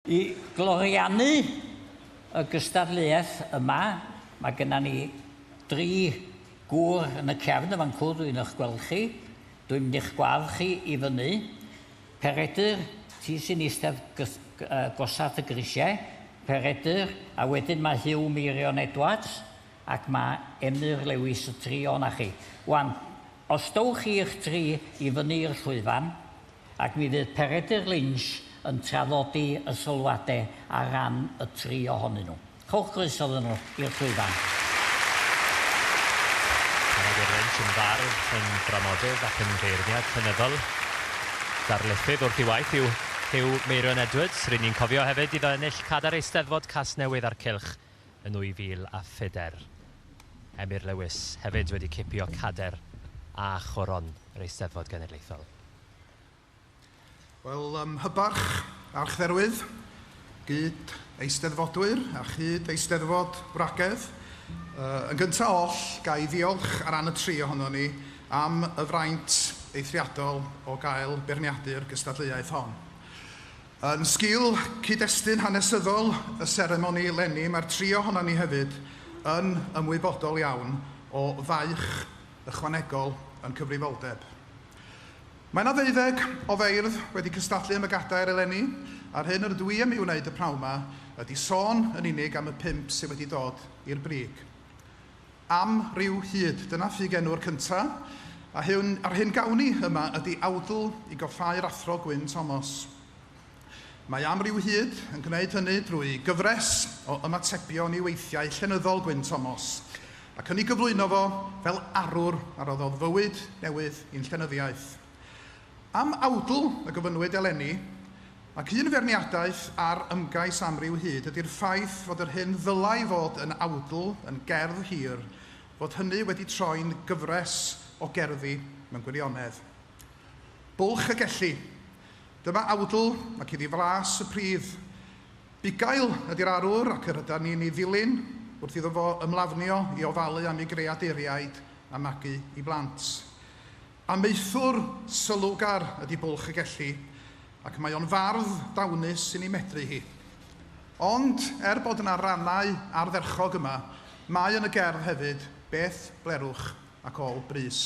I gloriannu y gystadleuaeth yma, mae gennym ni 3 gŵr yn y cefn y fan cw dwi'n eich gweld chi. Dwi'n mynd i'ch gwadd chi i fyny. Peredur, ti sy'n eistedd gosat y grisiau. Peredur, a wedyn mae Meirion Edwards, ac mae Emyr Lewis y 3 o'na chi. Wan, os dowch chi eich 3 i fyny i'r llwyfan, ac mi fydd Peredur Lynch yn traddodi y sylwadau ar ran y 3 ohonyn nhw. Chwch groeso iddyn nhw i'r llwyfan. Peredur Lynch yn fardd, yn dramodydd ac yn beirniad Cenedlaethol. Darlithydd wrth ei waith yw Meirion Edwards, rydyn ni'n cofio hefyd iddo ennill Cadair Eisteddfod Casnewydd ar Cylch yn 2004. Emyr Lewis hefyd wedi cipio Cadair a choron yr Eisteddfod Genedlaethol. Wel, hybarch archdderwydd, gyd eisteddfodwyr a chyd eisteddfod wragedd. Yn gyntaf oll, ga i ddiolch ar ran y 3 ohono ni am y fraint eithriadol o gael Beirniadu'r gystadleuaeth hon. Yn sgil cyd-destun hanesyddol y seremoni lenni, mae'r 3 ohono ni hefyd yn ymwybodol iawn o faich ychwanegol yn cyfrifoldeb. Mae yna 12 o feirdd wedi cystadlu am y Gadair eleni, a'r hyn yr dwi am i wneud y prawn yma ydy sôn yn unig am y 5 sydd wedi dod i'r brig. Am ryw hyd, dyna Gaynor cyntaf, a'r hyn gawn ni yma ydy Awdl i goffau'r athro Gwyn Thomas. Mae am ryw hyd yn gwneud hynny drwy gyfres o ymatebion i weithiau llenyddol Gwyn Thomas, ac yn ei gyflwyno fo fel arwr a roddodd fywyd newydd i'n llenyddiaeth. Am Awdl y gyfynwyd eleni, ac un Beirniadaeth ar ymgais am ryw hyd ydy'r ffaith fod yr hyn ddylai fod yn Awdl yn gerdd hir, fod hynny wedi troi'n gyfres o gerddi mewn gwirionedd. Bwlch y gellu. Dyma Awdl ac iddi flas y pridd. Bugail ydy'r arwr ac yr ydan ni'n ei ddilyn wrth iddo fo ymlafnio i ofalu am ei Gadeiriaid a magu i blant. Amaethwr sylwgar ydy bwlch y gellu, ac mae o'n fardd dawnus sy'n ei medru hi. Ond, bod yna rannau ardderchog yma, mae yn y gerdd hefyd beth blerwch ac ôl brys.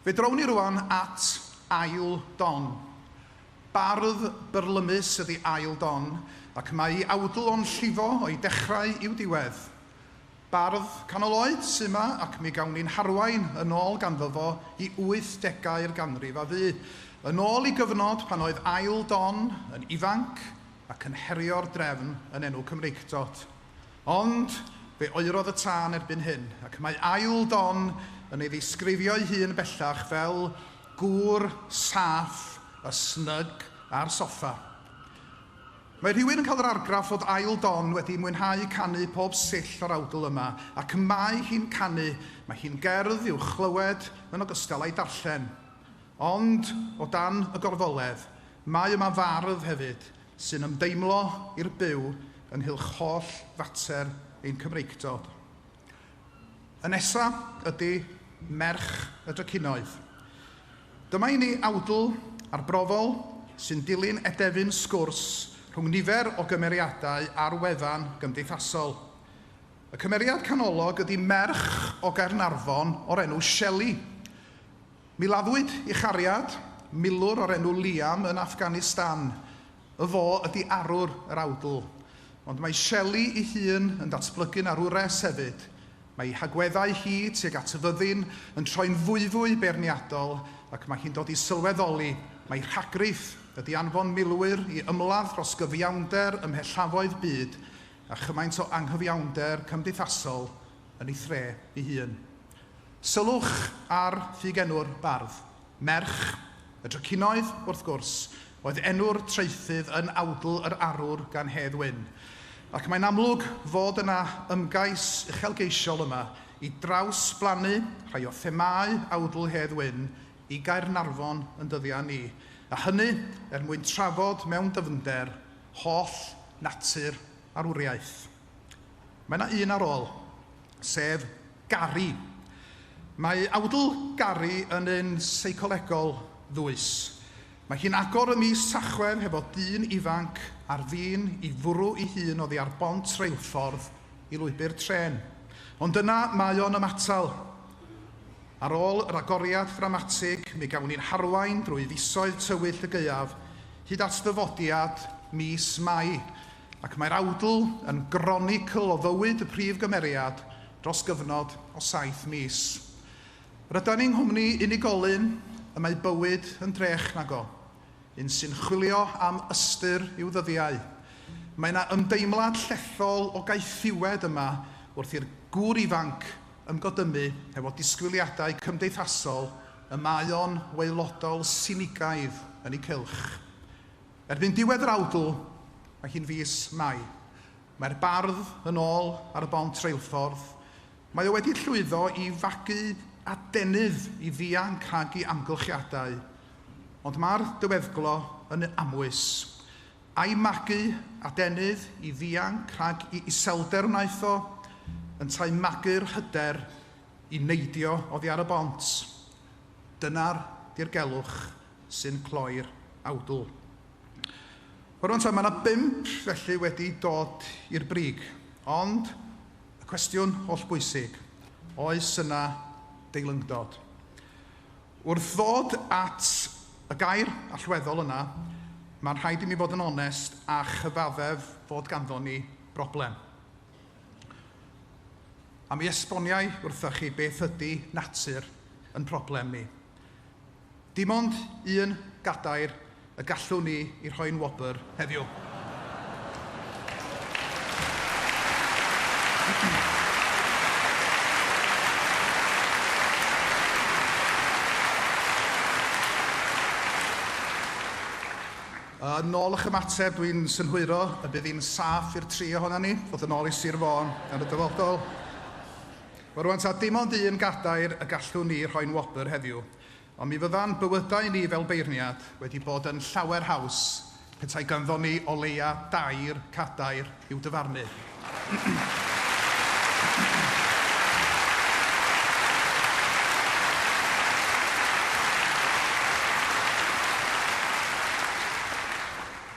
Fe drown ni rwan at ail don. Bardd byrlymus ydy ail don, ac mae Awdl o'n llifo o'i dechrau i'w diwedd. Bardd canol oed sy'n yma, ac mi gawn ni'n harwain yn ôl ganddo fo i 80au ganrif a fu. Yn ôl i gyfnod pan oedd ail don yn ifanc ac yn herio'r drefn yn enw Cymreictod. Ond fe oerodd y tân erbyn hyn, ac mae ail don yn ei ddisgrifio'i hun bellach fel gŵr saff, y snug a'r soffa. Mae rhywun yn cael yr argraff fod ail don wedi mwynhau canu pob sill o'r Awdl yma, ac mae hi'n canu, mae hi'n gerdd i'w chlywed yn ogystal â'i darllen. Ond, o dan y gorfoledd, mae yma fardd hefyd sy'n ymdeimlo i'r byw yn hylch holl fater ein Cymreictod. Y nesaf ydy merch y drycinoedd. Dyma i ni Awdl a'r brofol sy'n dilyn edefyn sgwrs rhwng nifer o gymeriadau ar wefan gymdeithasol. Y cymeriad canolog ydy merch o Gaernarfon o'r enw Shelley. Mi laddwyd i chariad milwr o'r enw Liam yn Afghanistan. Y fo ydy arwr yr Awdl. Ond mae Shelley ei hun yn datblygu'n Arwres hefyd. Mae hagweddau hi tuag at y fyddin yn troi'n fwy beirniadol, ac mae hi'n dod i sylweddoli mae rhagrith ydy anfon milwyr i ymladd dros gyfiawnder ymhellafoedd byd a chymaint o anghyfiawnder cymdeithasol yn ei thre ei hun. Sylwch ar Gaynor Bardd. Merch, y drycinoedd wrth gwrs, oedd enw'r traethydd yn Awdl yr arwr gan Hedd Wyn. Ac mae'n amlwg fod yna ymgais uchelgeisiol yma i drawsblannu rhai o themau Awdl Hedd Wyn i Gaernarfon yn dyddiau ni. A hynny mwyn trafod mewn dyfnder holl natur arwriaeth. Mae yna un ar ôl, sef Gari. Mae Awdl Gari yn un seicolegol ddwys. Mae hi'n agor y mis Tachwedd hefo dyn ifanc ar fin i fwrw i hun oddi ar bont reilffordd i lwybr tren. Ond yna mae o'n ymatal. Ar ôl yr agoriad ddramatig, mi gawn ni'n harwain drwy fisoedd tywyll y gaeaf, hyd at ddyfodiad mis Mai, ac mae'r Awdl yn gronicl o fywyd y prif gymeriad dros gyfnod o 7 mis. Rydan ni'n nghwmni unigolyn y mae bywyd yn drech nag o, un sy'n chwilio am ystyr i'w ddyddiau. Mae yna ymdeimlad llethol o gaethiwed yma wrth i'r gŵr ifanc ymgodymu efo disgwyliadau cymdeithasol y mae o'n waelodol sinigaidd yn ei cylch. Erbyn diwedd yr Awdl, mae hi'n fis Mai. Mae'r bardd yn ôl ar y bont reilffordd. Mae o wedi llwyddo i fagu adenydd i ddianc ag i amgylchiadau. Ond mae'r diweddglo yn amwys. A'i magu adenydd i ddianc ag i iseldernaeth o yn tai magu'r hyder i neidio oddi ar y bont. Dyna'r dirgelwch sy'n cloi'r Awdl. Rwan mae yna 5 felly wedi dod i'r brig, ond y cwestiwn holl bwysig, oes yna deilyngdod. Wrth ddod at y gair allweddol yna, mae'n rhaid i mi fod yn onest a chyfaddef fod ganddo ni broblem. A mi esboniau wrthych chi beth ydy natur yn broblem ni. Dim ond un gadair y gallwn ni i rhoi'n Gwobr heddiw. Nôl eich ymateb, dwi'n synhwyro y bydd hi'n saff i'r 3 ohona ni, fod yn ôl i Sir Fôn ar y dyfodol. Rwan dim ond un gadair y gallwn ni rhoi'n Gwobr heddiw, ond mi fydda'n bywydau ni fel beirniad wedi bod yn llawer haws petai ganddo ni o leia 2 cadair i'w dyfarnu.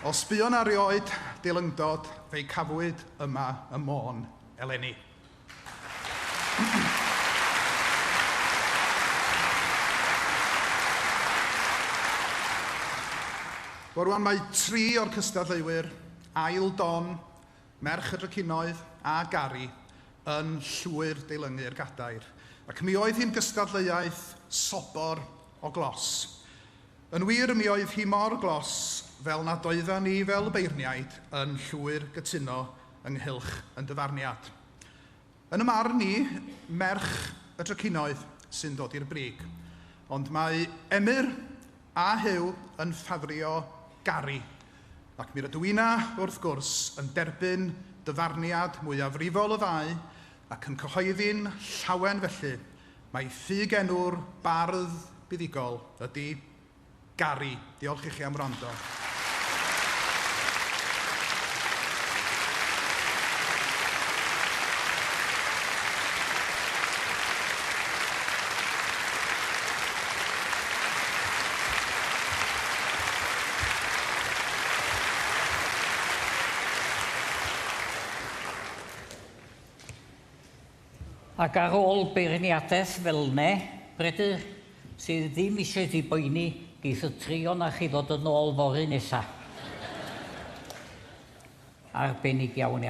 Os buon ar erioed deilyngdod fe'i cafwyd yma ym Môn eleni. Rwan mae 3 o'r cystadleuwyr, Ail Don, Merch y Dracinoedd a Gari, yn llwyr deilyngu'r gadair. Ac mi oedd hi'n gystadleuaeth sobor o glos. Yn wir, mi oedd hi mor glos fel nad oeddan ni fel Beirniaid yn llwyr gytuno ynghylch yn dyfarniad. Yn y marn ni, Merch y Dracinoedd sy'n dod i'r brig. Ond mae Emyr a Hyw yn ffafrio Gari, ac mi rydw inna wrth gwrs yn derbyn dyfarniad mwyafrifol y ddau ac yn cyhoeddi'n llawen felly mae ffug-enw'r bardd Buddugol ydy Gari. Diolch i chi am wrando. Ac ar ôl beirniadaeth fel ne, Peredur, sydd ddim eisiau di boeni, geith y 3 o'na chi ddod yn ôl fory nesa. Arbennig iawn iawn.